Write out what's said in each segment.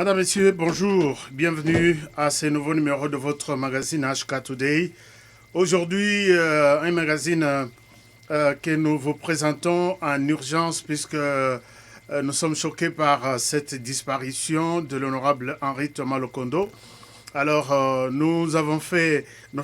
Madame, Messieurs, bonjour. Bienvenue à ce nouveau numéro de votre magazine HK Today. Aujourd'hui, un magazine que nous vous présentons en urgence puisque nous sommes choqués par cette disparition de l'honorable Henri Thomas Lokondo. Alors, nous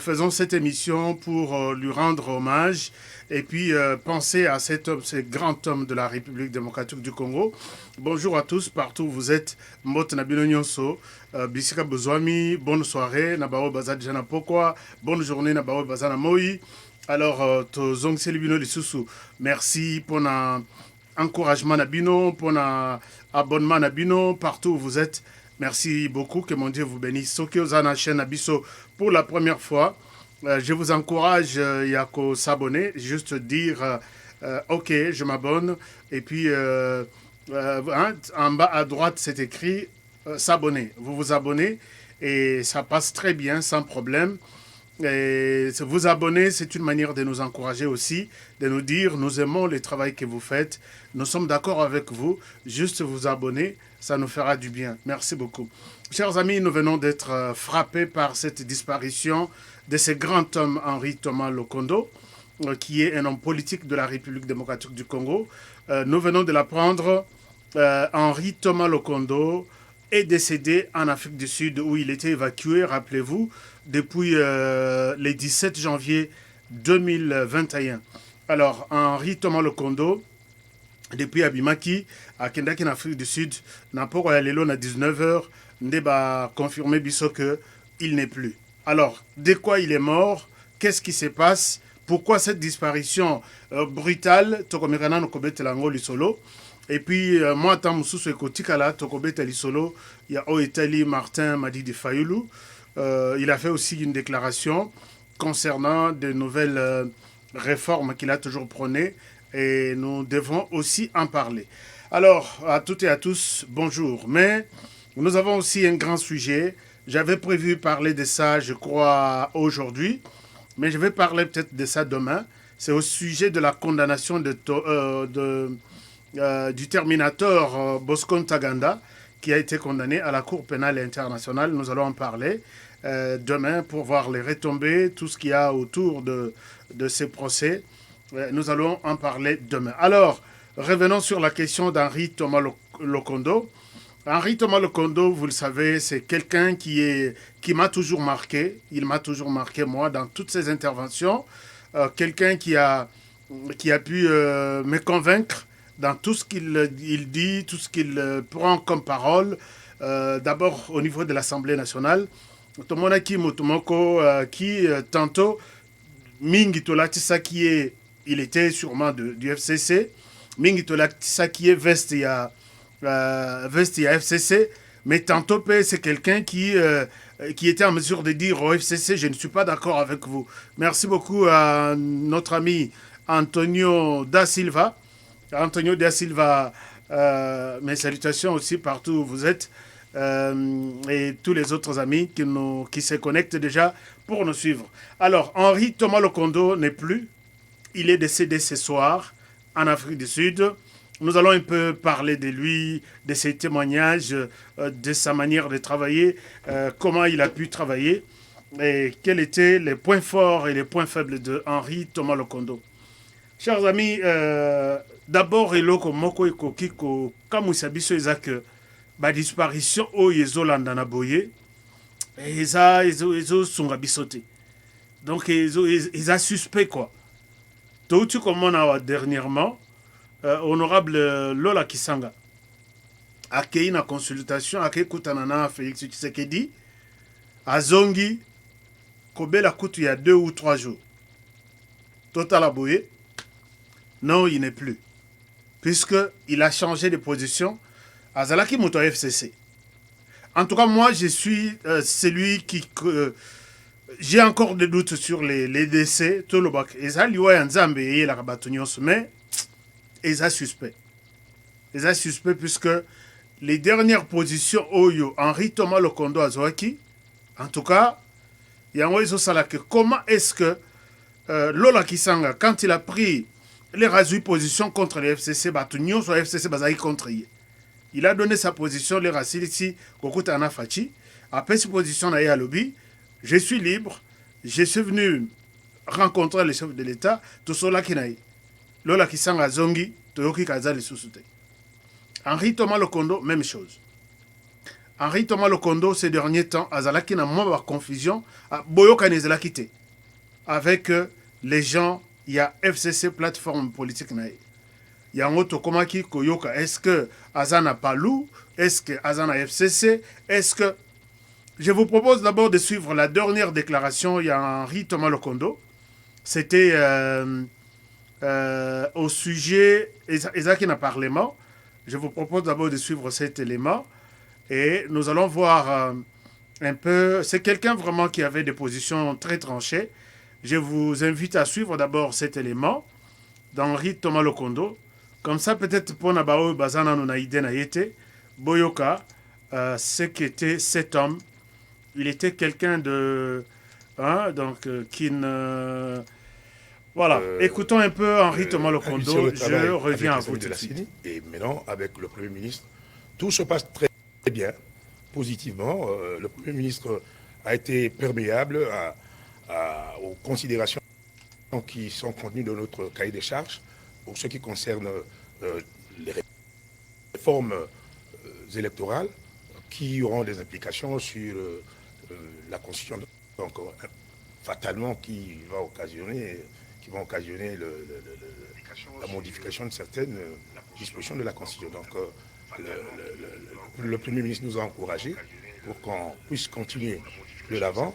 faisons cette émission pour lui rendre hommage et puis penser à cet homme, ce grand homme de la République démocratique du Congo. Bonjour à tous, partout où vous êtes. Mbot Nabino Nyonso, Bisika Bozwami, bonne soirée, Nabao Baza Djana Pokwa, bonne journée, Nabao Baza Namoyi. Alors, Tozong Selibino Lissusu, merci pour l'encouragement Nabino, pour l'abonnement Nabino, partout où vous êtes. Merci beaucoup, que mon Dieu vous bénisse. Soki Ozana chaîne Abisso pour la première fois, je vous encourage à s'abonner, juste dire ok, je m'abonne. Et puis en bas à droite, c'est écrit s'abonner. Vous vous abonnez et ça passe très bien, sans problème. Et vous abonner, c'est une manière de nous encourager aussi, de nous dire nous aimons le travail que vous faites, nous sommes d'accord avec vous, juste vous abonner, ça nous fera du bien. Merci beaucoup. Chers amis, nous venons d'être frappés par cette disparition de ce grand homme Henri Thomas Lokondo, qui est un homme politique de la République démocratique du Congo. Nous venons de l'apprendre, Henri Thomas Lokondo est décédé en Afrique du Sud où il était évacué, rappelez-vous, depuis le 17 janvier 2021. Alors, Henri Thomas Lokondo, depuis Abimaki, à Kendaki, en Afrique du Sud, n'a pas allé à 19h, n'a confirmé qu'il n'est plus. Alors, de quoi il est mort? Qu'est-ce qui se passe? Pourquoi cette disparition brutale? Et puis, moi, tant que Kotikala, Tokobeta Lisolo, il y a Oetali Martin Madidi Fayoulou. Il a fait aussi une déclaration concernant de nouvelles réformes qu'il a toujours prônées et nous devons aussi en parler. Alors, à toutes et à tous, bonjour. Mais nous avons aussi un grand sujet. J'avais prévu parler de ça, je crois, aujourd'hui, mais je vais parler peut-être de ça demain. C'est au sujet de la condamnation du Terminator Bosco Ntaganda, qui a été condamné à la Cour pénale internationale. Nous allons en parler demain pour voir les retombées, tout ce qu'il y a autour de ces procès. Nous allons en parler demain. Alors, revenons sur la question d'Henri Thomas Lokondo. Henri Thomas Lokondo, vous le savez, c'est quelqu'un qui m'a toujours marqué. Il m'a toujours marqué, moi, dans toutes ses interventions. Quelqu'un qui a pu me convaincre dans tout ce qu'il dit, tout ce qu'il prend comme parole. D'abord, au niveau de l'Assemblée nationale, Tomonaki Motomoko, qui tantôt, Mingi Tolatisa, il était sûrement du FCC, Mingi Tolatisa, qui est Vestia FCC, mais tantôt, c'est quelqu'un qui était en mesure de dire au FCC, je ne suis pas d'accord avec vous. Merci beaucoup à notre ami Antonio Da Silva. Antonio Da Silva, mes salutations aussi partout où vous êtes, et tous les autres amis qui se connectent déjà pour nous suivre. Alors, Henri Thomas Lokondo n'est plus. Il est décédé ce soir en Afrique du Sud. Nous allons un peu parler de lui, de ses témoignages, de sa manière de travailler, comment il a pu travailler et quels étaient les points forts et les points faibles de Henri Thomas Lokondo. Chers amis, d'abord, eloko moko ekoki ko kamwisa biso eza que ba disparition oyo ezolanda na boye ezosunga biso te. Donc eza suspect quoi. Touti komona dernièrement, honorable Lola Kisanga akei na consultation akei kutana na Félix Tshisekedi azongi kobela kutu ya 2 ou 3 jours. Total aboye. Non, il n'est plus. Puisqu'il a changé de position à Zalaki Moto FCC. En tout cas, moi, je suis celui qui... j'ai encore des doutes sur les décès. Mais ils ont suspect. Ils ont suspect puisque les dernières positions, Oyo, Henri Thomas Lokondo Azouaki, en tout cas, il y a un salake. Comment est-ce que Lola Kisanga, quand il a pris les positions contre les FCC, Batunyo sur FCC Bazaï contre lui. Il a donné sa position, les racides ici, Kokutana Fachi. Après sa position, à lobby, je suis libre, je suis venu rencontrer le chef de l'État, tout cela qui n'a eu. Lola Kisanga Zongi, Toyoki Kazali Susute. Henri Thomas Lokondo, même chose. Henri Thomas Lokondo, ces derniers temps, Azalaki n'a moins de confusion, Boyoka Nezalaki te. Avec les gens, il y a FCC, plateforme politique. Il y a un autre Komaki Koyoka. Est-ce que Azana Palou? Est-ce que Azana FCC? Est-ce que. Je vous propose d'abord de suivre la dernière déclaration. Il y a Henri Thomas Lokondo. C'était au sujet. Ezakina Parlement. Je vous propose d'abord de suivre cet élément. Et nous allons voir un peu. C'est quelqu'un vraiment qui avait des positions très tranchées. Je vous invite à suivre d'abord cet élément d'Henri Thomas Lokondo. Comme ça, peut-être pour Nabao Bazana Nunaïde Nayete, Boyoka, ce qu'était cet homme. Il était quelqu'un de. Hein, donc, qui ne. Voilà. Écoutons un peu Henri Thomas Lokondo. Je reviens à vous tout de suite. Et maintenant, avec le Premier ministre, tout se passe très bien, positivement. Le Premier ministre a été perméable aux considérations qui sont contenues dans notre cahier des charges pour ce qui concerne les réformes électorales qui auront des implications sur la Constitution, donc fatalement qui va occasionner la modification de certaines dispositions de la Constitution. Donc le Premier ministre nous a encouragés pour qu'on puisse continuer de l'avant.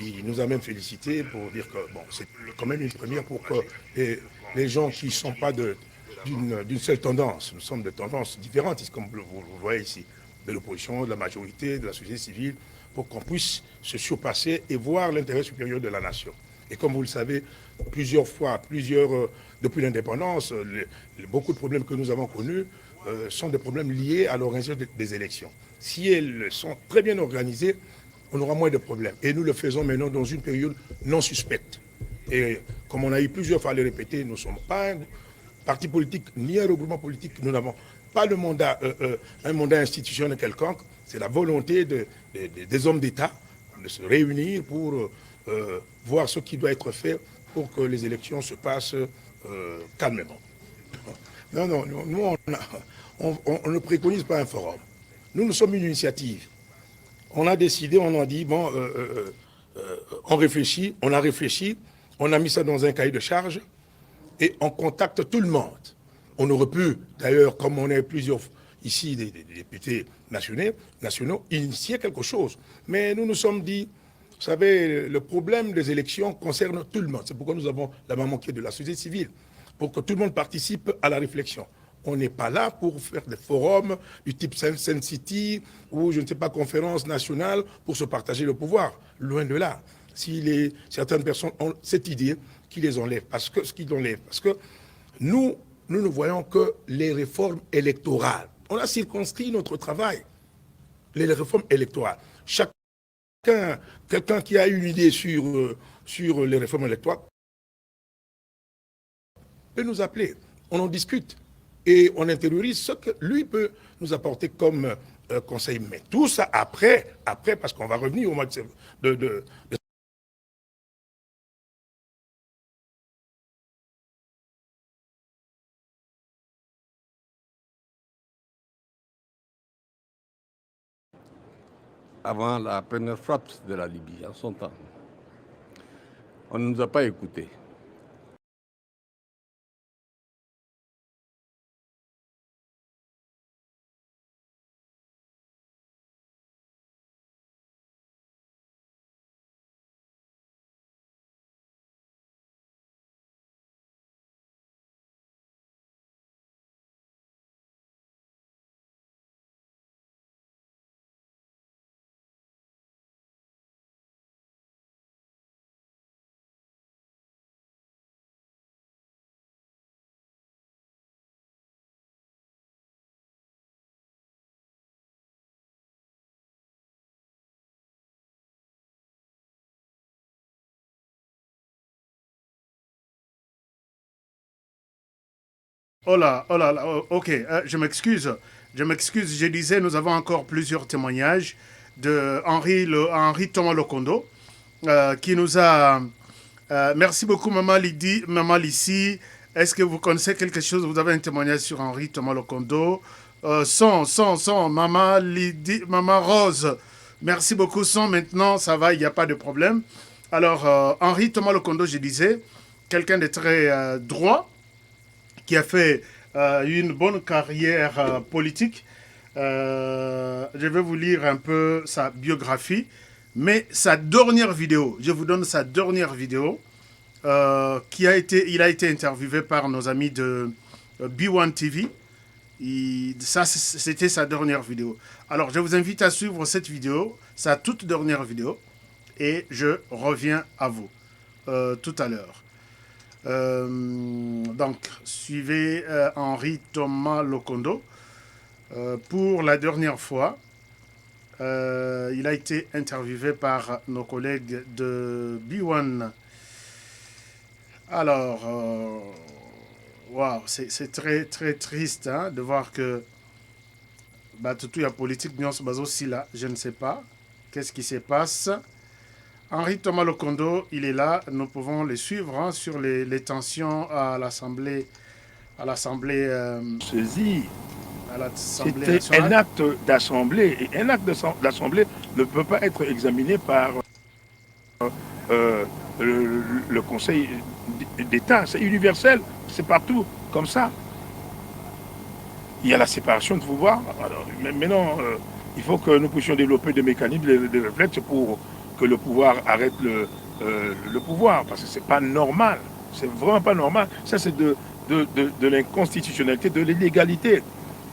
Il nous a même félicité pour dire que bon, c'est quand même une première pour que les gens qui ne sont pas d'une seule tendance, nous sommes de tendances différentes, comme vous le voyez ici, de l'opposition, de la majorité, de la société civile, pour qu'on puisse se surpasser et voir l'intérêt supérieur de la nation. Et comme vous le savez, plusieurs fois, depuis l'indépendance, beaucoup de problèmes que nous avons connus sont des problèmes liés à l'organisation des élections. Si elles sont très bien organisées, on aura moins de problèmes. Et nous le faisons maintenant dans une période non suspecte. Et comme on a eu plusieurs fois à le répéter, nous ne sommes pas un parti politique ni un regroupement politique. Nous n'avons pas le mandat, un mandat institutionnel quelconque. C'est la volonté des hommes d'État de se réunir pour voir ce qui doit être fait pour que les élections se passent calmement. Non, nous, on ne préconise pas un forum. Nous sommes une initiative. On a décidé, on a dit, bon, on réfléchit, on a réfléchi, on a mis ça dans un cahier de charge et on contacte tout le monde. On aurait pu, d'ailleurs, comme on est plusieurs ici, des députés nationaux, initier quelque chose. Mais nous nous sommes dit, vous savez, le problème des élections concerne tout le monde. C'est pourquoi nous avons la main manquée de la société civile, pour que tout le monde participe à la réflexion. On n'est pas là pour faire des forums du type Sun City ou, je ne sais pas, conférence nationale pour se partager le pouvoir. Loin de là. Si certaines personnes ont cette idée, qu'ils les enlèvent. Parce que nous ne voyons que les réformes électorales. On a circonscrit notre travail. Les réformes électorales. Quelqu'un qui a une idée sur les réformes électorales peut nous appeler. On en discute. Et on intériorise ce que lui peut nous apporter comme conseil. Mais tout ça après, parce qu'on va revenir au mois de avant la première frappe de la Libye, en son temps. On ne nous a pas écoutés. oh là, là, oh, ok, je m'excuse. Je m'excuse, je disais, nous avons encore plusieurs témoignages de Henri Thomas Lokondo, qui nous a... merci beaucoup, Maman Lydie, Maman Lissi. Est-ce que vous connaissez quelque chose? Vous avez un témoignage sur Henri Thomas Lokondo. Maman Lydie, Maman Rose. Merci beaucoup, son. Maintenant, ça va, il n'y a pas de problème. Alors, Henri Thomas Lokondo, je disais, quelqu'un de très droit, qui a fait une bonne carrière politique. Je vais vous lire un peu sa biographie, mais sa dernière vidéo, je vous donne sa dernière vidéo, il a été interviewé par nos amis de B1 TV. Ça, c'était sa dernière vidéo. Alors, je vous invite à suivre cette vidéo, sa toute dernière vidéo, et je reviens à vous tout à l'heure. Donc, suivez Henri Thomas Lokondo. Pour la dernière fois, il a été interviewé par nos collègues de B1. Alors, wow, c'est très très triste hein, de voir que tout la politique aussi là, je ne sais pas qu'est-ce qui se passe. Henri Thomas Lokondo, il est là, nous pouvons le suivre hein, sur les tensions à l'Assemblée. C'était un acte d'Assemblée, et un acte d'Assemblée ne peut pas être examiné par le Conseil d'État. C'est universel, c'est partout comme ça. Il y a la séparation de pouvoir. Alors, maintenant, il faut que nous puissions développer des mécanismes, des réflexes pour que le pouvoir arrête le pouvoir, parce que c'est pas normal, c'est vraiment pas normal. Ça, c'est de l'inconstitutionnalité, de l'illégalité.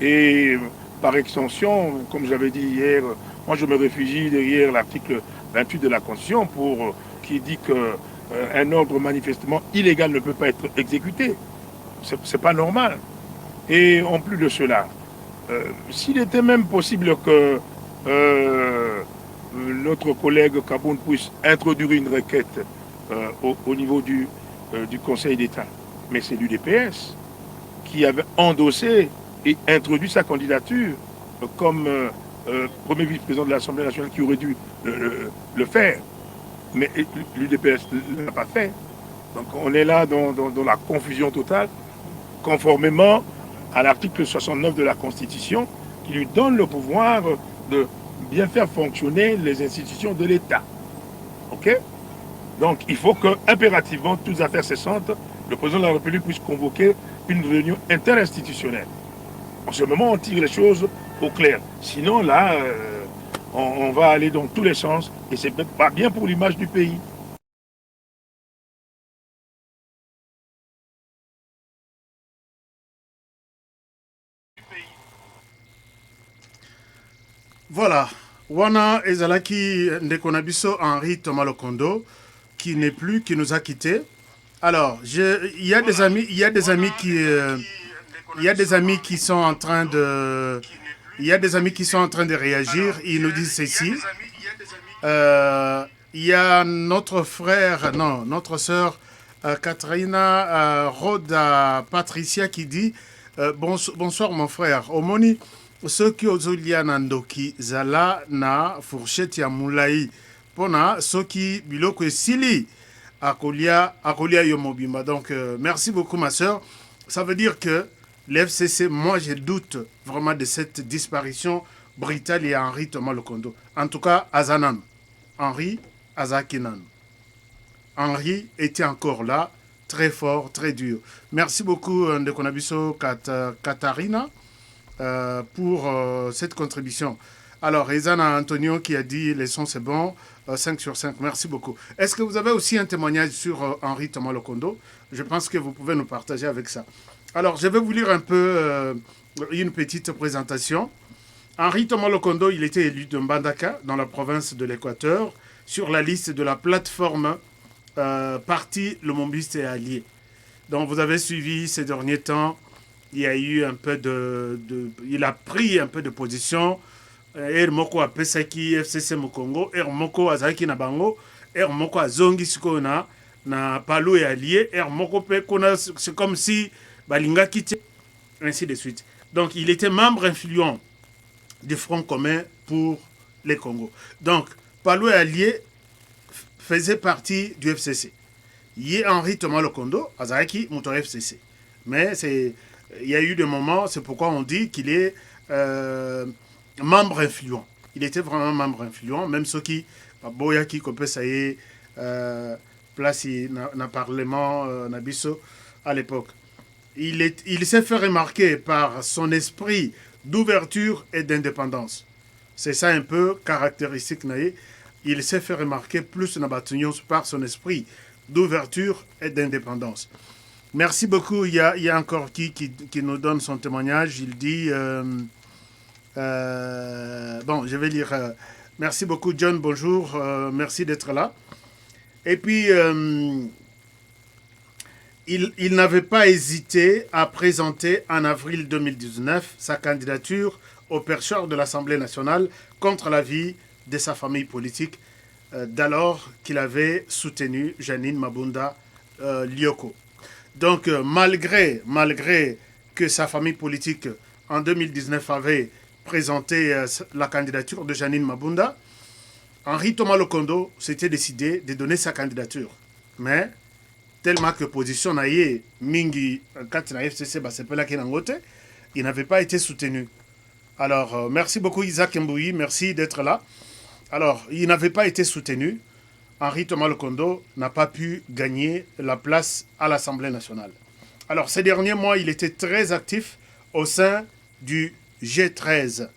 Et par extension, comme j'avais dit hier, moi je me réfugie derrière l'article 28 de la Constitution qui dit qu'un ordre manifestement illégal ne peut pas être exécuté. C'est pas normal. Et en plus de cela, s'il était même possible que notre collègue Kaboun puisse introduire une requête au niveau du Conseil d'État, mais c'est l'UDPS qui avait endossé et introduit sa candidature comme premier vice-président de l'Assemblée nationale qui aurait dû le faire. Mais l'UDPS ne l'a pas fait. Donc on est là dans la confusion totale, conformément à l'article 69 de la Constitution, qui lui donne le pouvoir de bien faire fonctionner les institutions de l'État. OK? Donc il faut que, impérativement, toutes affaires cessantes, le président de la République puisse convoquer une réunion interinstitutionnelle. En ce moment, on tire les choses au clair. Sinon, là, on va aller dans tous les sens et c'est pas bien pour l'image du pays. Voilà. Wana Ezalaki Ndekonabiso Henri Thomas Lokondo, qui n'est plus, qui nous a quittés. Alors, il y a des amis, il y a des amis qui sont en train de, il y a des amis qui sont en train de réagir. Ils nous disent ceci. Il y a notre frère, non, notre sœur Katrina Roda Patricia qui dit bonsoir mon frère. Omoni soki ozolia na ndoki zala na fourchette ya mulai pona soki biloko esili akolia yo mobimba. Donc merci beaucoup ma sœur. Ça veut dire que l'FCC, moi je doute vraiment de cette disparition brutale et Henri Thomas Lokondo. En tout cas, Azanan, Henri Azakinan. Henri était encore là, très fort, très dur. Merci beaucoup Ndekonabiso Katarina pour cette contribution. Alors, Ezana Antonio qui a dit les sons c'est bon, 5 sur 5, merci beaucoup. Est-ce que vous avez aussi un témoignage sur Henri Thomas Lokondo? Je pense que vous pouvez nous partager avec ça. Alors, je vais vous lire un peu une petite présentation. Henri Thomas Lokondo, il était élu de Mbandaka, dans la province de l'Équateur, sur la liste de la plateforme Parti Lumumbiste et Alliés. Donc, vous avez suivi ces derniers temps, il y a eu un peu il a pris un peu de position. Moko a pesaki FCC Mokongo, Moko azaki na bango, Moko a zongi sikona na Palu et Allié, Moko pe kona, c'est comme si balinga kiti. ainsi de suite. Donc, il était membre influent du Front commun pour les Congo. Donc, Palou Allié faisait partie du FCC. Il Henri Thomas Lokondo, Azaraki, Mouton FCC. Mais il y a eu des moments, c'est pourquoi on dit qu'il est membre influent. Il était vraiment membre influent, même ceux qui, Boya qui copé ça y est, place dans le Parlement Nabiso à l'époque. Il s'est fait remarquer par son esprit d'ouverture et d'indépendance. C'est ça un peu caractéristique. Il s'est fait remarquer plus par son esprit d'ouverture et d'indépendance. Merci beaucoup. Il y a encore qui nous donne son témoignage. Il dit... bon, je vais lire. Merci beaucoup, John. Bonjour. Merci d'être là. Et puis... il n'avait pas hésité à présenter en avril 2019 sa candidature au percheur de l'Assemblée nationale contre l'avis de sa famille politique d'alors qu'il avait soutenu Janine Mabunda Lioko. Donc malgré que sa famille politique en 2019 avait présenté la candidature de Janine Mabunda, Henri Thomas Lokondo s'était décidé de donner sa candidature. Mais tellement que position naïe mingi quand na FCC basepela ki nangote, il n'avait pas été soutenu. Alors merci beaucoup Isaac Mbouyi, merci d'être là. Alors, il n'avait pas été soutenu. Henri Thomas Lokondo n'a pas pu gagner la place à l'Assemblée nationale. Alors, ces derniers mois, il était très actif au sein du G13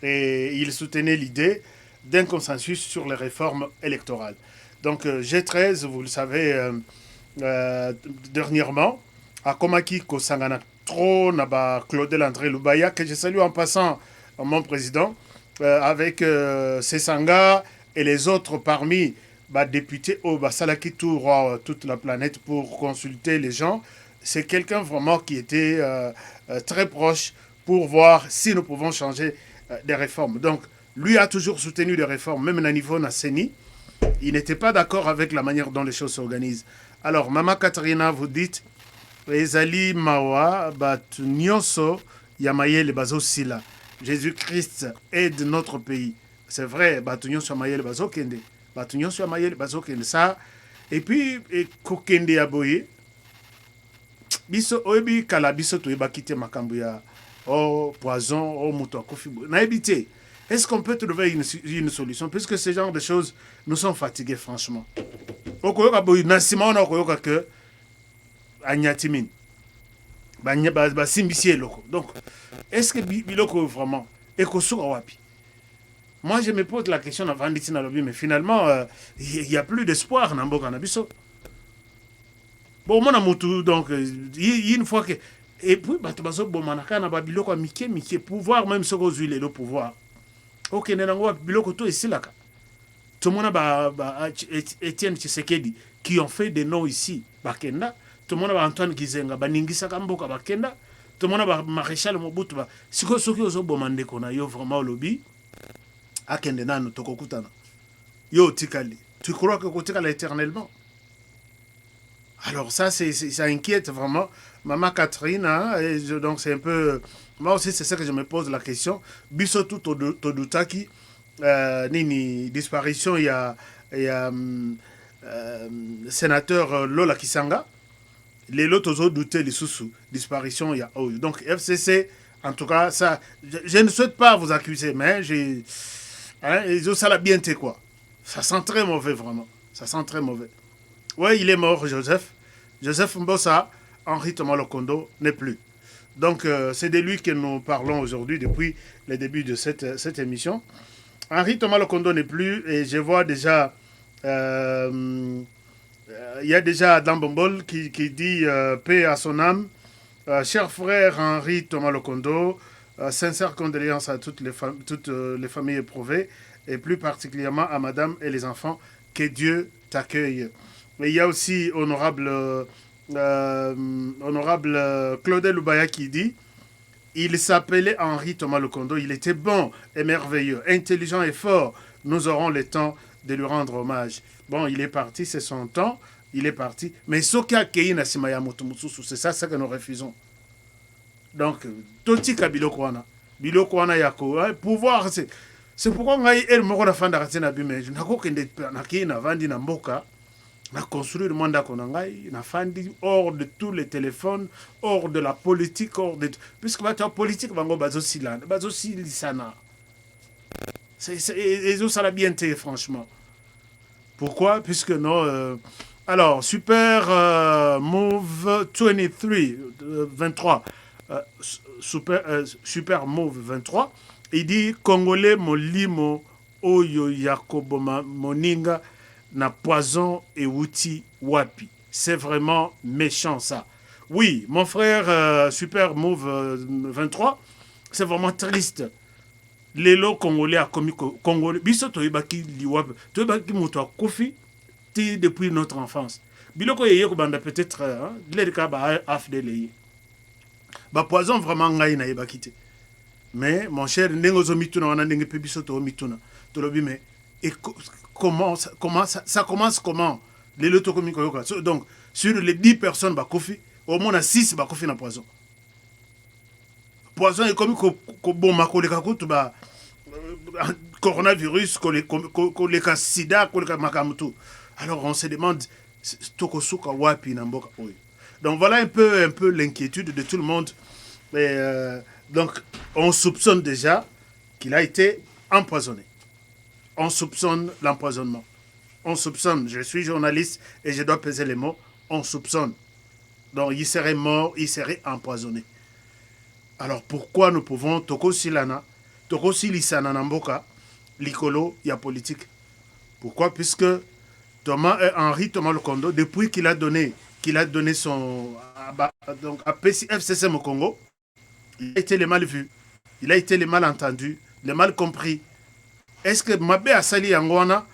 et il soutenait l'idée d'un consensus sur les réformes électorales. Donc, G13, vous le savez, dernièrement, à Komaki Kosangana trop naba Claudel André Lubaya, que je salue en passant mon président, avec Sesanga et les autres parmi députés au Salaki Tour, toute la planète pour consulter les gens. C'est quelqu'un vraiment qui était très proche pour voir si nous pouvons changer des réformes. Donc, lui a toujours soutenu des réformes, même à niveau national. Il n'était pas d'accord avec la manière dont les choses s'organisent. Alors, Mama Katarina, vous dites, Ezali Mawa, Nyonso, Yamaye le Bazo Sila. Jésus-Christ aide notre pays. C'est vrai, Nyonso Yamaye le Bazo Kende. Nyonso Yamaye le Bazo Kende. Ça, et puis, Kokende Yaboye, Biso, Oebi, Kala, Biso, Toeba, Kite Makambuya, poison, Mouto, Kofibo. Naïbité. Est-ce qu'on peut trouver une solution? Puisque ce genre de choses nous sont fatigués, franchement. Okoyoka boy nasima on okoyoka que anyatimin. Ba simbisie loko. Donc est-ce que biloko vraiment ekosuka wapi? Moi je me pose la question avant d'être dans le lobby, mais finalement il y a plus d'espoir dans Mboka na biso. Bon mon amutu donc une fois que et puis bato bazo bomanaka na ba biloko mike pouvoir même soko zuile le pouvoir. OK nenango biloko to isilaka. Tout le monde a Étienne Tshisekedi qui ont fait des noms ici, Bakenda. Tout le monde a Antoine Gizenga, Baningisa Kamboka Bakenda. Tout le monde a Maréchal Mobutu. Si vous avez bomandé qu'on a vraiment au lobby, à Kendena, nous Tokokutana. Yo Tikali. Tu crois que Kotikala éternellement? Alors ça inquiète vraiment. Maman Catherine, hein, donc c'est un peu... Moi aussi, c'est ça que je me pose la question. Bisotu Todutaki. Nini disparition, il y a sénateur Lola Kisanga. Les autres douté les sous disparition, il y a donc FCC, en tout cas, ça, je ne souhaite pas vous accuser, mais ça l'a bien été quoi. Ça sent très mauvais vraiment. Ça sent très mauvais. Oui, il est mort, Joseph. Joseph Mbossa, Henri Thomas Lokondo n'est plus. Donc c'est de lui que nous parlons aujourd'hui depuis le début de cette émission. Henri Thomas Lokondo n'est plus et je vois déjà il y a déjà Adam Bombol qui dit paix à son âme. Cher frère Henri Thomas Lokondo, sincère condoléances à toutes les familles éprouvées et plus particulièrement à madame et les enfants. Que Dieu t'accueille. Et il y a aussi honorable Claudel Lubaya qui dit il s'appelait Henri Thomas Lokondo, il était bon et merveilleux, intelligent et fort. Nous aurons le temps de lui rendre hommage. Bon, il est parti, c'est son temps, il est parti. Mais c'est ça que nous refusons. Donc, totika biloko wana. Biloko wana yako. Pouvoir, c'est pourquoi ngai el moko na fanda katina bime. Nako kende na ki na vandi na mboka. Na construire manda konangai. Na fandi hors de tous les téléphones, hors de la politique, hors de... Puisque la politique, bango bazo silana. Bazo silisana. Et ça l'a bien été, franchement. Pourquoi? Puisque non... alors, Super Move 23, Super Move 23, il dit Congolais molimo oyo yakoboma moninga na poison et outil wapi. C'est vraiment méchant ça. Oui, mon frère Super Move 23, c'est vraiment triste. Lelo Congolais a commis Congolais. Biso toyebaki liwap, toyebaki moto akufi depuis notre enfance. Biloko yeye ko banda peut-être les cas ba afdele. Ba poison vraiment ngai na yebaki te. Mais mon cher ndengozo mituna wana ndenge pe biso to mituna. To lobi mais et comment ça commence comment? Lelo to komi koyoka. Donc sur les 10 personnes ba kofi, au moins 6 ba kofi na poison. Poison est comme ko bomba ko le kakutu ba coronavirus ko le ka sida ko le ka makamutu. Alors on se demande tokosuka wapi na mboka oyo. Donc voilà un peu l'inquiétude de tout le monde. Et, donc on soupçonne déjà qu'il a été empoisonné. On soupçonne l'empoisonnement. On soupçonne, je suis journaliste et je dois peser les mots, on soupçonne. Donc il serait mort, il serait empoisonné. Alors pourquoi nous pouvons toko silana, toko silisana na mboka likolo ya politique? Pourquoi? Puisque Henri Thomas Lokondo, depuis qu'il a donné son donc à FCC au Congo, il a été le mal vu, il a été le mal entendu, le mal compris. Est-ce que Mabé Assali Angwana,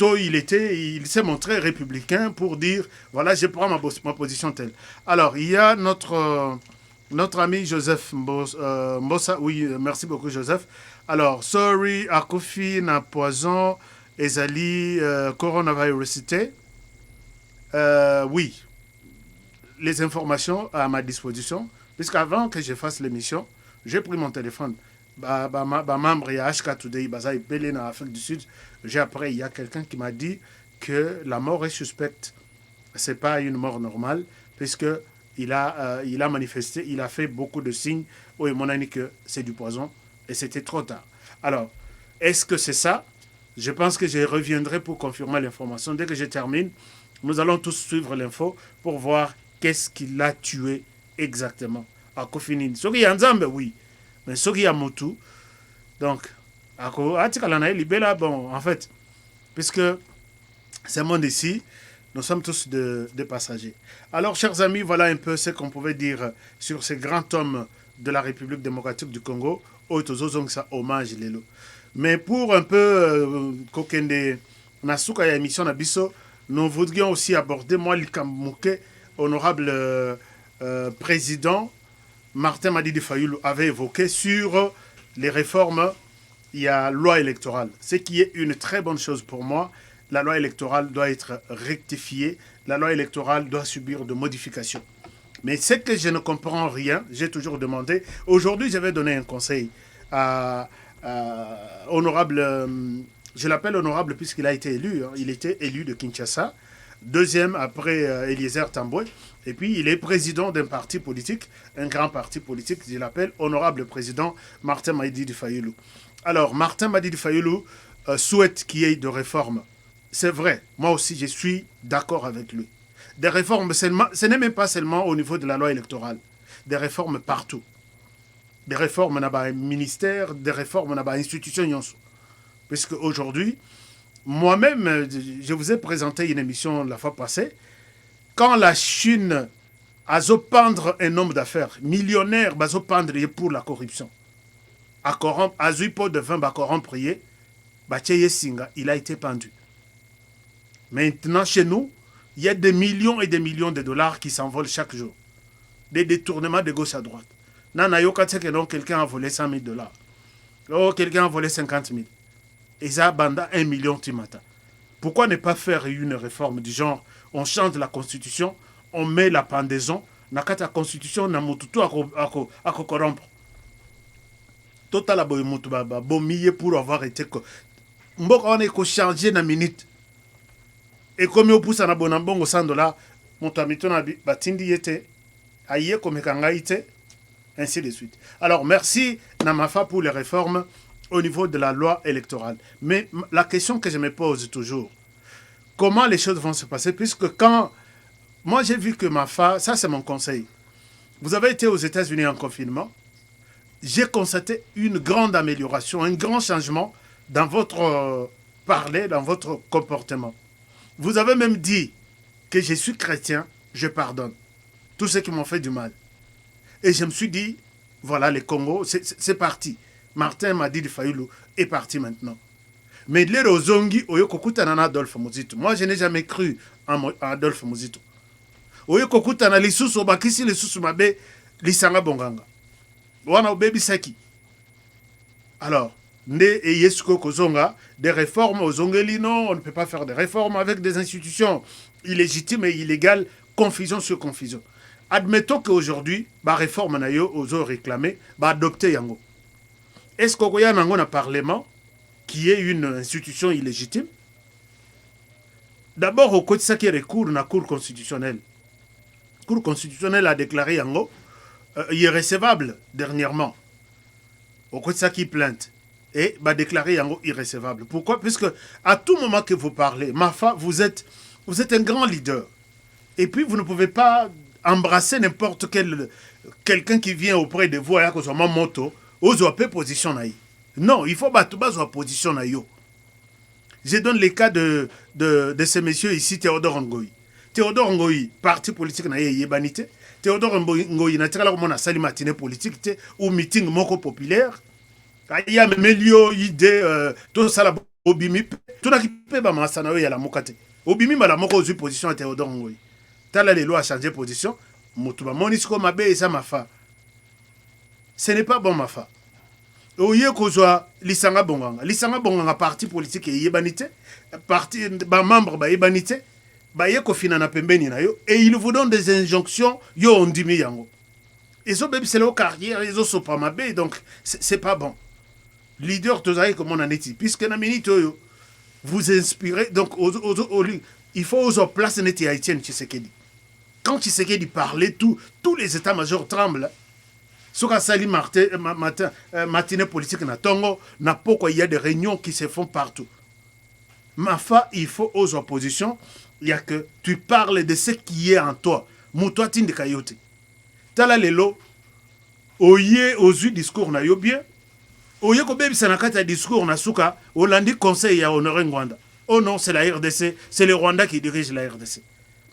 il s'est montré républicain pour dire voilà, je prends ma position telle. Alors il y a notre ami Joseph Mbossa, oui, merci beaucoup Joseph. Alors sorry Akofi na poison ezali coronavirus. Oui, les informations à ma disposition, puisqu'avant que je fasse l'émission, j'ai pris mon téléphone. Membre ya HK Today, Bazaï Belé en Afrique du Sud. Après, il y a quelqu'un qui m'a dit que la mort est suspecte. Ce n'est pas une mort normale, puisqu'il a manifesté, il a fait beaucoup de signes où il m'a dit que c'est du poison et c'était trop tard. Alors, est-ce que c'est ça? Je pense que je reviendrai pour confirmer l'information. Dès que je termine, nous allons tous suivre l'info pour voir qu'est-ce qui l'a tué exactement. À Kofinine. Ce qui est en Zambie, oui. Mais ce qui est à Moutou, donc, bon, en fait, puisque c'est monde ici, nous sommes tous des passagers. Alors, chers amis, voilà un peu ce qu'on pouvait dire sur ces grands hommes de la République démocratique du Congo. Hommage, Lelo. Mais pour un peu kokende nasuka ya émission na biso, nous voudrions aussi aborder moi Likamouke, honorable président Martin Madidi Fayulu avait évoqué sur les réformes. Il y a loi électorale, ce qui est une très bonne chose pour moi. La loi électorale doit être rectifiée, la loi électorale doit subir de modifications. Mais c'est que je ne comprends rien, j'ai toujours demandé. Aujourd'hui, je vais donner un conseil à honorable, je l'appelle honorable puisqu'il a été élu, hein. Il était élu de Kinshasa, deuxième après Eliezer Tamboué, et puis il est président d'un parti politique, un grand parti politique, je l'appelle honorable président Martin Madidi Fayulu. Alors, Martin Madidi Fayulu souhaite qu'il y ait de réformes. C'est vrai, moi aussi je suis d'accord avec lui. Des réformes, ce n'est même pas seulement au niveau de la loi électorale, des réformes partout. Des réformes dans les ministères, des réformes dans les institutions. Puisque aujourd'hui, moi-même, je vous ai présenté une émission la fois passée, quand la Chine a pendre un homme d'affaires, millionnaire, a pendre pour la corruption, a corrompre, a pot de vin, a corrompre, il a été pendu. Maintenant, chez nous, il y a des millions et des millions de dollars qui s'envolent chaque jour. Des détournements de gauche à droite. Quelqu'un a volé 100 000 dollars. Oh, quelqu'un a volé 50 000. Et ça, banda 1 million timata. Pourquoi ne pas faire une réforme du genre, on change la constitution, on met la pendaison, na kati ya constitution na mutu tu ako corrompre. Total aboy mutu ba bomiye pour avoir été mboka wana eko changer na minute. Et comme au pousse na bonambongo $100, mutu amito na batindi yete aye komekanga ite, ainsi de suite. Alors merci Namafa pour les réformes au niveau de la loi électorale. Mais la question que je me pose toujours, comment les choses vont se passer, puisque quand moi j'ai vu que Mafa, ça c'est mon conseil, vous avez été aux États-Unis en confinement, j'ai constaté une grande amélioration, un grand changement dans votre parler, dans votre comportement. Vous avez même dit que je suis chrétien, je pardonne tous ceux qui m'ont fait du mal. Et je me suis dit, voilà, les Congos, c'est parti. Martin Madidi Fayulu est parti maintenant. Mais les Rozongi, Oyokokutana Adolphe Muzito. Moi, je n'ai jamais cru en Adolphe Muzito. Oyokokutana Lisusu Bakisi, Lisusu Mabe, Lisanga Bonganga. Wana Obebi Saki. Alors, Nde et Yesuko Kozonga, des réformes aux Ongelino, on ne peut pas faire des réformes avec des institutions illégitimes et illégales, confusion sur confusion. Admettons qu'aujourd'hui, la réforme na yo ozo réclamé, ba adopter yango. Est-ce qu'il y a un parlement qui est une institution illégitime? D'abord, au côté de ça qui est recours dans la Cour constitutionnelle. La Cour constitutionnelle a déclaré yango irrécevable dernièrement. Au côté de ça qui plainte. Et va déclarer yango irrécevable. Pourquoi? Puisque à tout moment que vous parlez, Mafa, vous êtes un grand leader. Et puis vous ne pouvez pas embrasser n'importe quel quelqu'un qui vient auprès de vous, que ce soit ma moto, ozo pe position na yi. Non, il faut battre base position na yo. Je donne les cas de ces messieurs ici, Théodore Ngoyi. Théodore Ngoyi, parti politique na yebanité. Théodore Ngoyi na tirala comme on a sali matinée politique ou meeting moko populaire. Il y a même lieu idée tout ça la obimi tout na qui peut ba masana yo ya la mokate. Obimi ba la moko zu position à Théodore Ngoyi. Tala les lois a changé position, mutuba monisco mabe et ça Mafa. Ce n'est pas bon Mafa. Oye kozwa lisanga bonganga parti politique et yebanité, parti ba membre ba yebanité, ba yeko fina na pembeni na yo et il vous donne des injonctions yo ondimi yango. Et so bébé c'est leur carrière, ils ont sopa mabe donc c'est pas bon. Leader tozaï comme on en est puisque na minute yo vous inspirez donc il faut aux places neti haïtienne Tshisekedi. Quand Tshisekedi parlait, tous les états-majors tremblent. Soka sali matinée politique na Tongo, na pourquoi il y a des réunions qui se font partout. Mafa, il faut aux oppositions, il y a que tu parles de ce qui est en toi. Moutoua tindi kayote. Tala lelo, oye ozu discours na yo bien. Oye ko bebi sanakata discours na suka, Olandi conseil ya Honoré Ngwanda. Oh non, c'est la RDC, c'est le Rwanda qui dirige la RDC.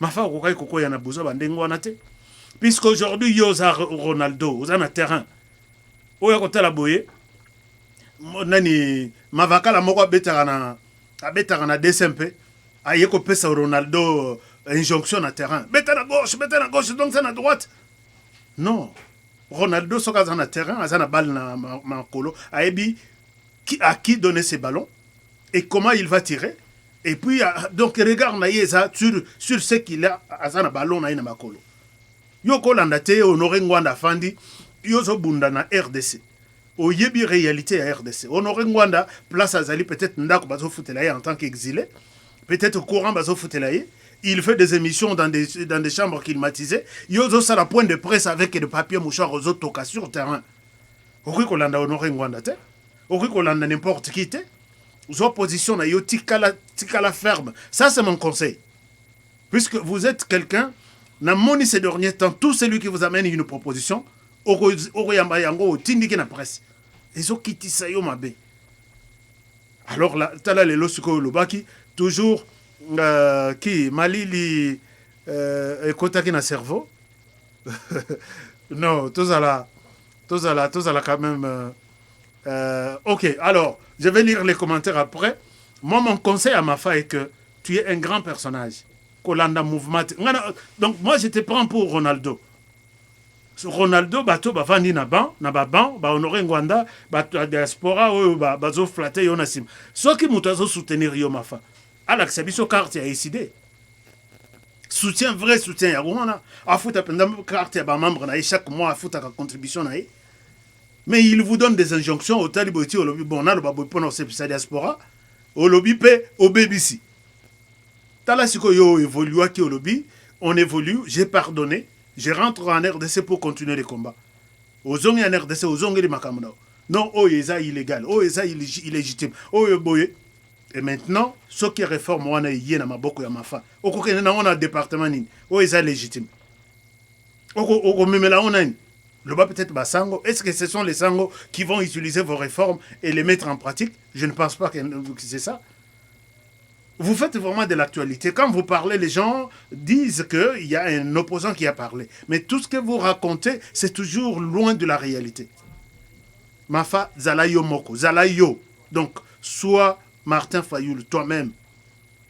Mafa kokai koko yana buzo bandengo wanate. Puisqu'aujourd'hui yoza Ronaldo, oza na terrain. Oya kotala boye. Nani mavakala moko abetaka na DSMP. Aye ko pesa Ronaldo injonction na terrain. Beta na gauche, donc ça na droite. Non. Ronaldo soka za na terrain, aza na balle na makolo. Ayebi à qui donner ses ballons et comment il va tirer. Et puis, donc, regarde sur ce qu'il a à ballon na makolo. Yoko landate Honoré Ngwanda Fandi, yozo bunda na RDC. Oyebi réalité à RDC. Honoré Ngwanda, place à Zali, peut-être ndako bazo futelaye en tant qu'exilé. Peut-être au courant bazo futelaye. Il fait des émissions dans des chambres climatisées. Yozo ça la point de presse avec des papiers mouchoirs aux autres toka sur terrain. Oki kolanda Honoré Ngwanda te. Oki kolanda n'importe qui te. Aux oppositions, na yo tikala ferme. Ça, c'est mon conseil. Puisque vous êtes quelqu'un, na moni ces derniers temps, tout celui qui vous amène une proposition, Oroyamba yango, tindiki na presse. Ils ont quitté ça yo mabe. Alors là, tala le losuko lobaki, toujours, qui, malili, kotaki na cerveau. Non, tous à la quand même. Ok, alors, je vais lire les commentaires après. Moi, mon conseil à Mafa est que tu es un grand personnage. Kolanda Mouvement. Donc, moi, je te prends pour Ronaldo. Ronaldo, bato, bavandi na ban, Honoré Ngwanda, bato, diaspora, bazo flatter, yonasim. Ce qui m'a soutenir yo Mafa. Alex, c'est une carte à décider. soutien, vrai soutien. Il y a un afuta pendant carte ya membre na chaque mois afuta ka contribution na. Mais il vous donne des injonctions au taliboti au lobby bon na le babo pour notre diaspora au lobby pe au BBC. Tala siko yo évolue qui au lobby, on évolue, j'ai pardonné, je rentre en RDC pour continuer les combats. Aux ongi en RDC, aux ongi les makamuna. Non, oh yeza illégal, oh yeza illégitime, oh boye. Et maintenant, ce qui réforme wana yé na maboko ya mafa. Oko kene na on a département nini, oh yeza légitime. Oko memela on a le bas peut-être basango. Est-ce que ce sont les sangos qui vont utiliser vos réformes et les mettre en pratique? Je ne pense pas que c'est ça. Vous faites vraiment de l'actualité. Quand vous parlez, les gens disent qu'il y a un opposant qui a parlé. Mais tout ce que vous racontez, c'est toujours loin de la réalité. Mafa Zalayo Moko, Zalayo. Donc, soit Martin Fayoul, toi-même.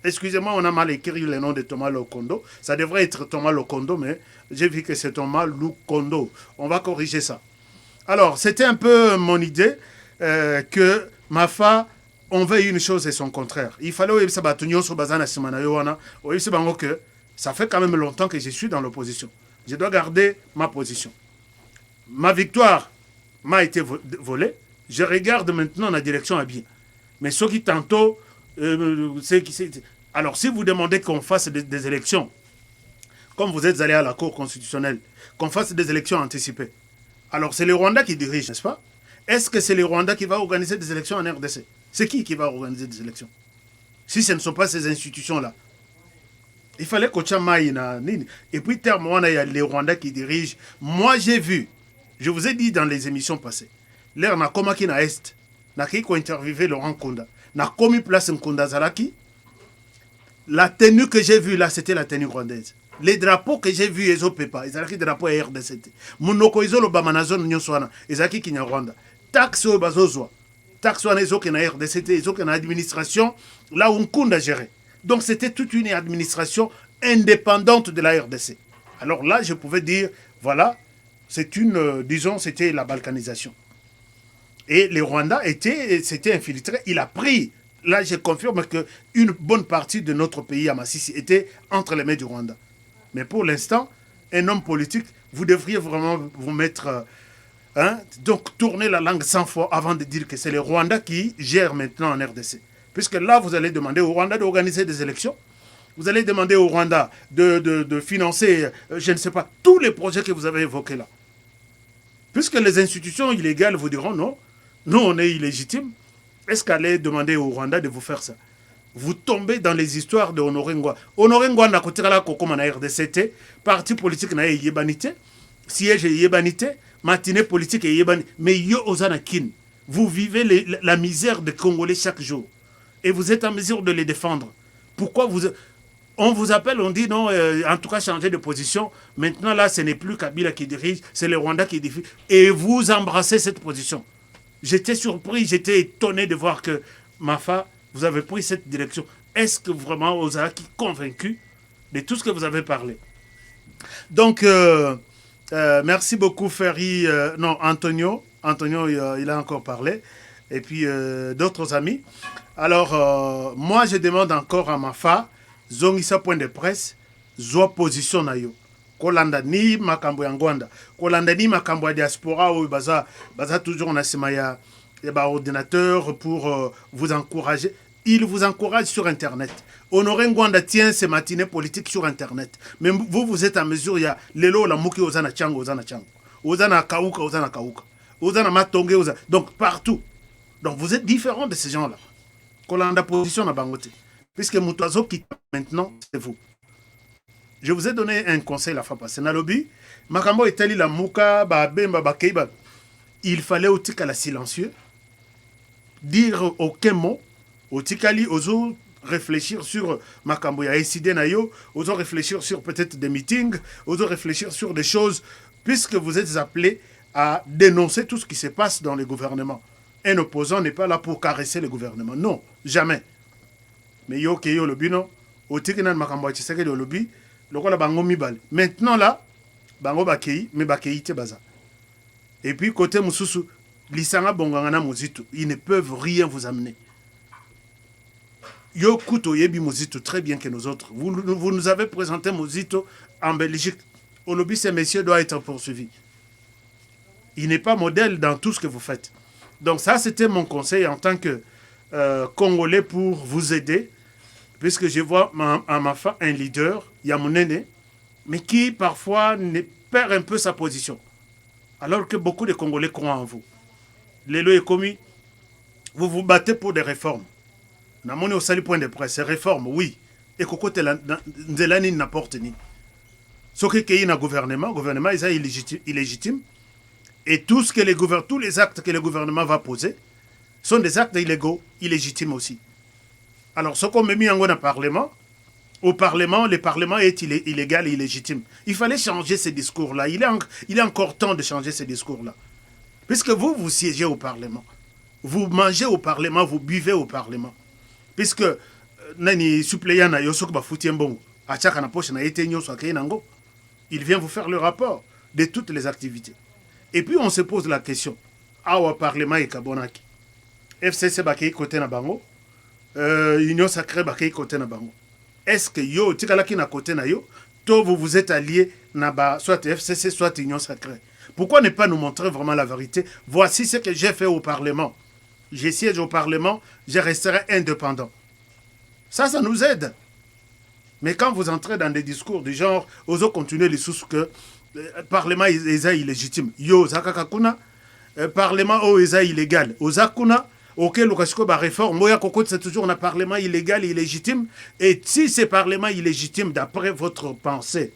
Excusez-moi, on a mal écrit le nom de Thomas Lokondo. Ça devrait être Thomas Lokondo, mais j'ai vu que c'est Thomas Lukondo. On va corriger ça. Alors, c'était un peu mon idée que Mafa... on veut une chose et son contraire. Il fallait que ça fait quand même longtemps que je suis dans l'opposition. Je dois garder ma position. Ma victoire m'a été volée. Je regarde maintenant la direction à bien. Mais ceux qui tantôt... alors, si vous demandez qu'on fasse des élections, comme vous êtes allé à la Cour constitutionnelle, qu'on fasse des élections anticipées, alors c'est le Rwanda qui dirige, n'est-ce pas? Est-ce que c'est le Rwanda qui va organiser des élections en RDC? C'est qui va organiser des élections? Si ce ne sont pas ces institutions-là. Il fallait que et puis, terme, il y a les Rwandais qui dirigent. Moi, j'ai vu, je vous ai dit dans les émissions passées, l'air n'a comme qui na Est, n'a qui interviewé Laurent Kunda, n'a commis place Nkunda Zalaki. La tenue que j'ai vue là, c'était la tenue rwandaise. Les drapeaux que j'ai vus, ils ont pas. Ils ont des drapeaux RDC. Monoko ils ont le Bamanazon Nyoswana. Ils ont qui Rwanda. Taxe au Bazozwa. Taxe au Nezo qui na RDC. Ils ont qui na administration. Là où Nkunda gérait. Donc c'était toute une administration indépendante de la RDC. Alors là, je pouvais dire, voilà, c'est une, disons, c'était la balkanisation. Et les Rwandais s'étaient infiltrés. Il a pris, là je confirme qu'une bonne partie de notre pays à Massissi était entre les mains du Rwanda. Mais pour l'instant, un homme politique, vous devriez vraiment vous mettre, donc tourner la langue 100 fois avant de dire que c'est les Rwandais qui gèrent maintenant en RDC. Puisque là, vous allez demander au Rwanda d'organiser des élections. Vous allez demander au Rwanda de financer, je ne sais pas, tous les projets que vous avez évoqués là. Puisque les institutions illégales vous diront non, nous on est illégitimes, est-ce qu'allez demander au Rwanda de vous faire ça? Vous tombez dans les histoires de Honoré Ngwa. Honoré Ngwa n'a côté là comme na RDCT, parti politique na yebanité, siège yebanité, matinée politique yebanité, mais yo ozana kin. Vous vivez la misère des Congolais chaque jour. Et vous êtes en mesure de les défendre. Pourquoi on vous appelle, on dit non, en tout cas changer de position. Maintenant là, ce n'est plus Kabila qui dirige, c'est le Rwanda qui dirige. Et vous embrassez cette position. J'étais surpris, j'étais étonné de voir que Mafa, vous avez pris cette direction. Est-ce que vraiment vous avez convaincu de tout ce que vous avez parlé? Donc, merci beaucoup Ferry, non, Antonio. Antonio, il a encore parlé. Et puis d'autres amis. Alors, moi, je demande encore à Mafa, zongisa point de presse, zo position na yo. Kolanda ni makambo ya Ngwanda. Kolanda ni makambo ya diaspora ou baza toujours na sima ya ordinateur pour vous encourager. Il vous encourage sur Internet. Honoré Ngwanda tient ses matinées politiques sur Internet. Mais vous êtes en mesure, il y a lelo la muki ozana chango, ozana chango. Ozana kauka, ozana kauka. Ozana matonge, ozana. Donc partout. Donc vous êtes différent de ces gens-là. Kolanda position na bangote. Puisque Moutazo qui maintenant, c'est vous. Je vous ai donné un conseil la fois passée. Nalobi, Makambo etali la muka, bemba bakeiba. Il fallait au tika la silencieux, dire aucun mot, au tikali, ozo réfléchir sur Makambo ya SID nayo, ozo réfléchir sur peut-être des meetings, ozo réfléchir sur des choses, puisque vous êtes appelés à dénoncer tout ce qui se passe dans le gouvernement. Un opposant n'est pas là pour caresser le gouvernement. Non, jamais. Mais yo ke yo lobi non, au tikina Makambo ya Tshisekedi de lobi, lokola bango mibale. Maintenant là, bango bakei, mais bakei te baza. Et puis côté mususu, lisanga bongangana muzito, ils ne peuvent rien vous amener. Yo Kuto Yebi Mozito très bien que nous autres. Vous nous avez présenté Mozito en Belgique. Au lobby, ce monsieur doit être poursuivi. Il n'est pas modèle dans tout ce que vous faites. Donc ça, c'était mon conseil en tant que Congolais pour vous aider, puisque je vois en ma femme un leader, Yamounene, mais qui parfois perd un peu sa position. Alors que beaucoup de Congolais croient en vous. Lélo et Komi, vous vous battez pour des réformes. Namoni au sali point de presse, réformes, oui. Et kokote nzelani n'apporte ni. Ce qui est un gouvernement est illégitime. Et tout ce que tous les actes que le gouvernement va poser sont des actes illégaux, illégitimes aussi. Alors, ce qu'on met mis en au Parlement, le Parlement est illégal et illégitime. Il fallait changer ce discours-là. Il est encore temps de changer ce discours-là. Puisque vous siégez au Parlement. Vous mangez au Parlement, vous buvez au Parlement. Puisque, nani suppléant na yosok ba foutiembongo, a chaka na poche na yete nyoso akei nango, il vient vous faire le rapport de toutes les activités. Et puis on se pose la question, awa Parlement et Kabonaki, FCC bakei côté na bango, Union Sacrée bakei côté na bango. Est-ce que yo, tikalaki na côté na yo, to vous êtes alliés na ba, soit FCC, soit Union Sacrée? Pourquoi ne pas nous montrer vraiment la vérité? Voici ce que j'ai fait au Parlement. Je siège au Parlement, je resterai indépendant. Ça nous aide. Mais quand vous entrez dans des discours du genre, osons continuer les sous que le Parlement est illégitime. Yo, Zakakakuna, Parlement est illégal. Ozakuna, ok, le réforme, Moya Koko, c'est toujours un Parlement illégal et illégitime. Et si ce Parlement illégitime, d'après votre pensée,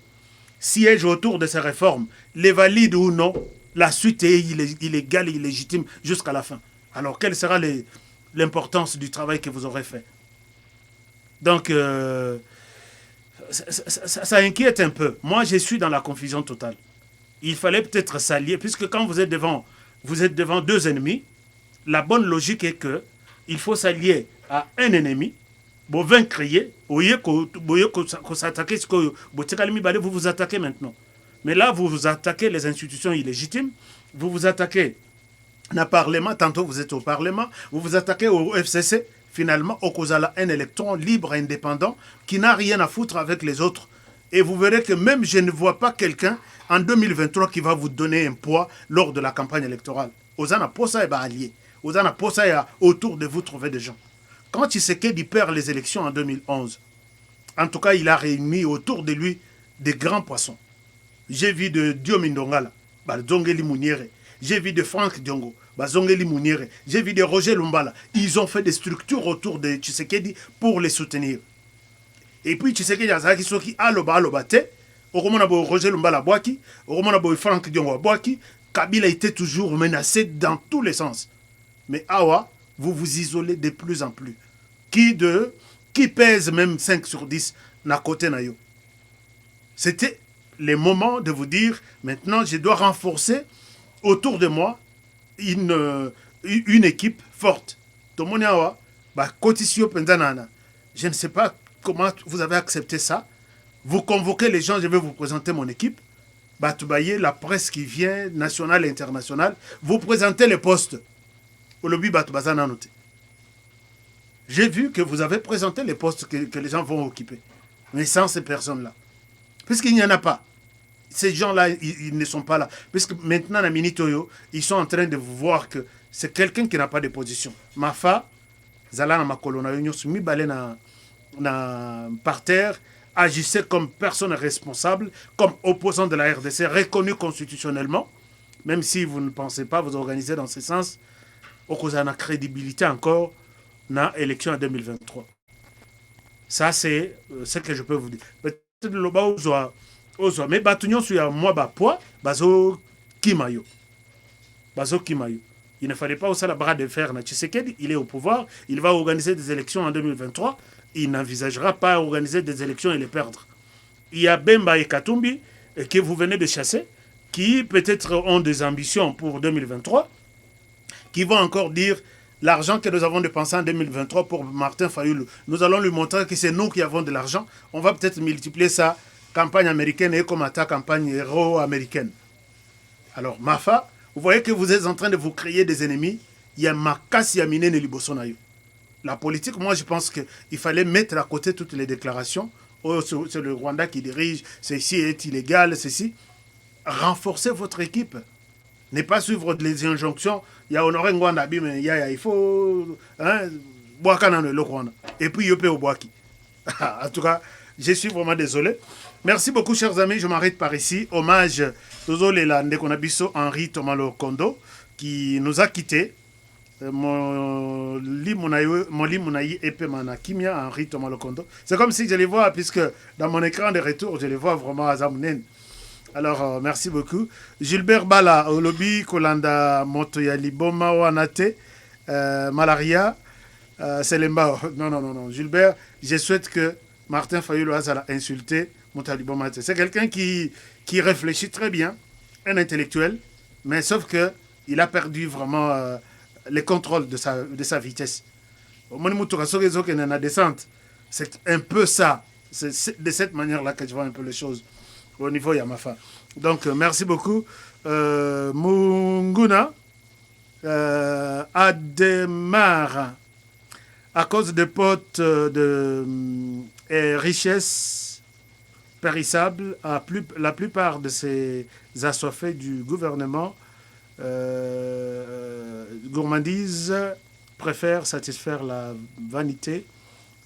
siège autour de ces réformes, les valide ou non, la suite est illégale et illégitime jusqu'à la fin. Alors, quelle sera l'importance du travail que vous aurez fait? Donc, ça inquiète un peu. Moi, je suis dans la confusion totale. Il fallait peut-être s'allier, puisque quand vous êtes devant deux ennemis, la bonne logique est que il faut s'allier à un ennemi, pour vaincre, vous vous attaquez maintenant. Mais là, vous vous attaquez les institutions illégitimes, vous vous attaquez au Parlement, tantôt vous êtes au Parlement, vous vous attaquez au FCC, finalement, au Kozala, un électron libre, indépendant, qui n'a rien à foutre avec les autres. Et vous verrez que même je ne vois pas quelqu'un en 2023 qui va vous donner un poids lors de la campagne électorale. Ozana Posa est allié. Ozana Posa est autour de vous trouver des gens. Quand Tshisekedi perd les élections en 2011, en tout cas, il a réuni autour de lui des grands poissons. J'ai vu de Diomi Ndongala, Zongeli Mouniere. J'ai vu de Franck Diongo, Zongeli Mouniere. J'ai vu de Roger Lumbala. Ils ont fait des structures autour de Tshisekedi pour les soutenir. Et puis Tshisekedi Azaki Soki aloba te, Oromona bo Roger Lumbala boaki, Oromona bo Franck Diongo boaki, Kabila était toujours menacé dans tous les sens. Mais Awa, vous vous isolez de plus en plus. Qui pèse même 5 sur 10 na côté na yo. C'était le moment de vous dire, maintenant je dois renforcer autour de moi une équipe forte. Tomoniawa, Kotisio Pendanana. Je ne sais pas comment vous avez accepté ça. Vous convoquez les gens, je vais vous présenter mon équipe. Batoubaye, la presse qui vient, nationale et internationale, vous présentez les postes. Au lobby Batoubazana noté. J'ai vu que vous avez présenté les postes que les gens vont occuper. Mais sans ces personnes-là. Puisqu'il n'y en a pas. Ces gens-là, ils ne sont pas là. Puisque maintenant, à Minitoyo, ils sont en train de vous voir que c'est quelqu'un qui n'a pas de position. Mafa, Zala na Makolona, mi balé na parterre, agissait comme personne responsable, comme opposant de la RDC, reconnu constitutionnellement, même si vous ne pensez pas vous organiser dans ce sens, au cause de la crédibilité encore, dans l'élection en 2023. Ça, c'est ce que je peux vous dire. Peut-être le bas aux mais Batunion sur moi, poids, bazo kimayo. Bazo kimayo. Il ne fallait pas aussi la bras de fer. Tshisekedi, il est au pouvoir, il va organiser des élections en 2023. Il n'envisagera pas organiser des élections et les perdre. Il y a Bemba et Katumbi, que vous venez de chasser, qui peut-être ont des ambitions pour 2023, qui vont encore dire l'argent que nous avons dépensé en 2023 pour Martin Fayoulou. Nous allons lui montrer que c'est nous qui avons de l'argent. On va peut-être multiplier ça, campagne américaine et comme ta campagne héros-américaine. Alors, Mafa, vous voyez que vous êtes en train de vous créer des ennemis. Il y a Makasi Yamine Nelibosonayo. La politique, moi, je pense qu'il fallait mettre à côté toutes les déclarations. Oh, c'est le Rwanda qui dirige, ceci est illégal, ceci. Renforcez votre équipe. Ne pas suivre les injonctions. Il y a Honoré Ngwanda, mais il faut... le Rwanda. Et puis, il y a au Boaki. En tout cas, je suis vraiment désolé. Merci beaucoup, chers amis. Je m'arrête par ici. Hommage à Ndekonabiso Henri Thomas Lokondo, qui nous a quittés. Mon lit épée Kimia Henri Thomas Lokondo. C'est comme si je les vois, puisque dans mon écran de retour, je les vois vraiment à Zamounen. Alors, merci beaucoup. Gilbert Bala, au lobby, Kolanda Motoyali, Boma Wanate, Malaria, Selemba. Non. Gilbert, je souhaite que Martin Fayulu a insulté Motoyali Bomate. C'est quelqu'un qui réfléchit très bien, un intellectuel, mais sauf qu'il a perdu vraiment les contrôles de sa vitesse. C'est un peu ça. C'est de cette manière-là que je vois un peu les choses au niveau Yamafa. Donc, merci beaucoup. Munguna Ademar, à cause des potes de richesses périssables, la plupart de ces assoiffés du gouvernement gourmandise préfèrent satisfaire la vanité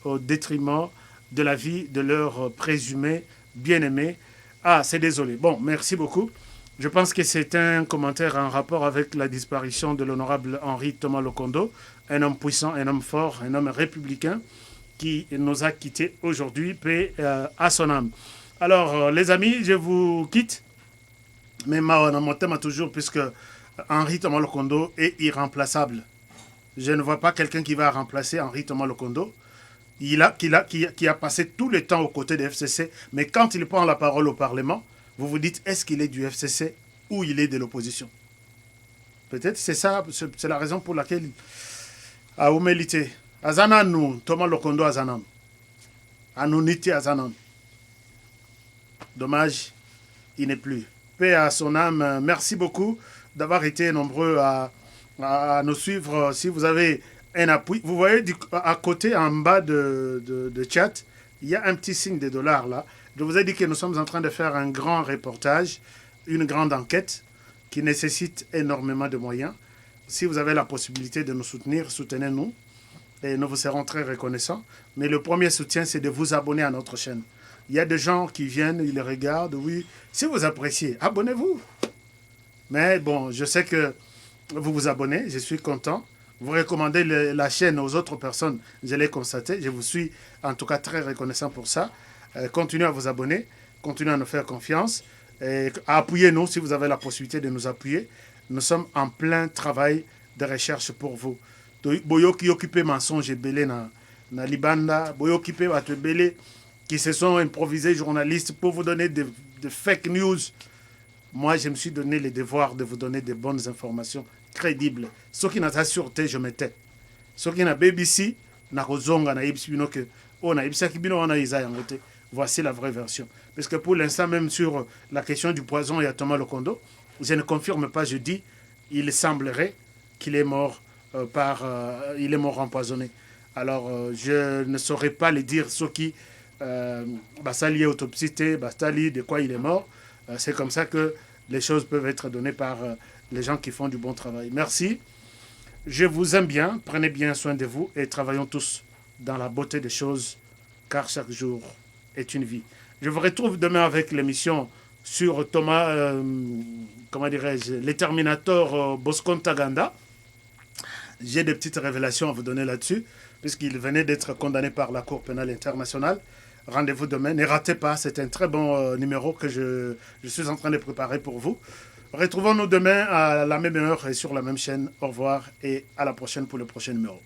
au détriment de la vie de leur présumé bien-aimé. Ah, c'est désolé. Bon, merci beaucoup. Je pense que c'est un commentaire en rapport avec la disparition de l'honorable Henri Thomas Lokondo, un homme puissant, un homme fort, un homme républicain qui nous a quittés aujourd'hui, paix à son âme. Alors, les amis, je vous quitte. Mais mon thème a toujours, puisque Henri Thomas Lokondo est irremplaçable. Je ne vois pas quelqu'un qui va remplacer Henri Thomas Lokondo. Qui a passé tout le temps aux côtés des FCC, mais quand il prend la parole au Parlement, vous vous dites, est-ce qu'il est du FCC ou il est de l'opposition? Peut-être c'est ça, c'est la raison pour laquelle a humilité. Azananu, Thomas Lokondo Azanam. Anuniti Azanam. Dommage, il n'est plus. Paix à son âme. Merci beaucoup d'avoir été nombreux à nous suivre. Si vous avez un appui, vous voyez à côté, en bas de chat, il y a un petit signe de $, là. Je vous ai dit que nous sommes en train de faire un grand reportage, une grande enquête qui nécessite énormément de moyens. Si vous avez la possibilité de nous soutenir, soutenez-nous et nous vous serons très reconnaissants. Mais le premier soutien, c'est de vous abonner à notre chaîne. Il y a des gens qui viennent, ils les regardent, oui. Si vous appréciez, abonnez-vous. Mais bon, je sais que vous vous abonnez, je suis content. Vous recommandez la chaîne aux autres personnes, je l'ai constaté. Je vous suis en tout cas très reconnaissant pour ça. Continuez à vous abonner, continuez à nous faire confiance. Appuyez-nous si vous avez la possibilité de nous appuyer. Nous sommes en plein travail de recherche pour vous. Boyoki occupé mensonge et belé na Libanda, Boyoki occupé belé qui se sont improvisés journalistes pour vous donner de fake news. Moi, je me suis donné le devoir de vous donner de bonnes informations crédibles. Ce qui n'a pas sûreté, je me tais. Ce qui n'a BBC, n'a kozonga na ibsibino que on a ibsaki bino on a isa yangote. Voici la vraie version. Parce que pour l'instant, même sur la question du poison et à Thomas Lokondo, je ne confirme pas, je dis, il semblerait qu'il est mort il est mort empoisonné. Alors, je ne saurais pas le dire ce qui Basali est autopsie, Bastali, de quoi il est mort. C'est comme ça que les choses peuvent être données par les gens qui font du bon travail. Merci. Je vous aime bien. Prenez bien soin de vous et travaillons tous dans la beauté des choses, car chaque jour est une vie. Je vous retrouve demain avec l'émission sur Thomas, comment dirais-je, les Terminators Bosco-Ntaganda. J'ai des petites révélations à vous donner là-dessus, puisqu'il venait d'être condamné par la Cour pénale internationale. Rendez-vous demain. Ne ratez pas, c'est un très bon numéro que je suis en train de préparer pour vous. Retrouvons-nous demain à la même heure et sur la même chaîne. Au revoir et à la prochaine pour le prochain numéro.